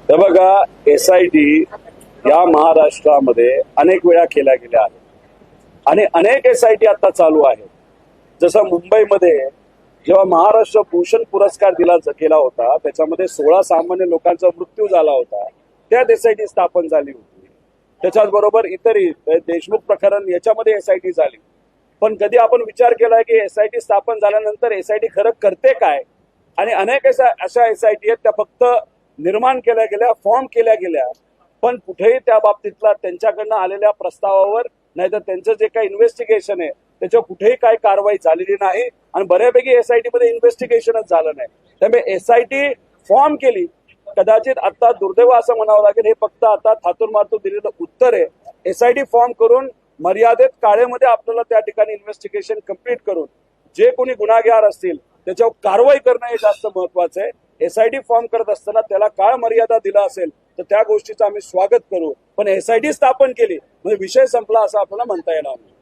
तर बघा, SIT या महाराष्ट्रामध्ये अनेक वेळा केल्या गेल्या आहेत आणि अनेक SIT आता चालू आहेत. जसं मुंबईमध्ये जेव्हा महाराष्ट्र भूषण पुरस्कार दिला गेला होता, त्याच्यामध्ये 16 सामान्य लोकांचा मृत्यू झाला होता. त्यात SIT स्थापन झाली होती. त्याच्याच बरोबर इतरही देशमुख प्रकरण याच्यामध्ये SIT झाली. पण कधी आपण विचार केलाय की SIT स्थापन झाल्यानंतर SIT खरं करते काय? आणि अनेक अशा SIT आहेत त्या फक्त निर्माण केल्या गेल्या, फॉर्म केल्या गेल्या, पण कुठेही त्या बाबतीतला त्यांच्याकडनं आलेल्या प्रस्तावावर नाहीतर त्यांचं जे काही इन्व्हेस्टिगेशन आहे त्याच्यावर कुठेही काही कारवाई झालेली नाही आणि बऱ्यापैकी SIT मध्ये इन्व्हेस्टिगेशनच झालं नाही. त्यामुळे SIT फॉर्म केली, कदाचित आता दुर्दैव असं म्हणावं लागेल, हे फक्त आता थातूर मातूर दिलेलं उत्तर आहे. SIT फॉर्म करून मर्यादित काळेमध्ये आपल्याला त्या ठिकाणी इन्व्हेस्टिगेशन कंप्लीट करून जे कोणी गुन्हेगार असतील त्याच्यावर कारवाई करणं हे जास्त महत्वाचं आहे. SIT फॉर्म करत असताना त्याला काळ मर्यादा दिला असेल तर त्या गोष्टीचं आम्ही स्वागत करू, पण SIT स्थापन केली म्हणजे विषय संपला असं आपल्याला म्हणता येणार नाही.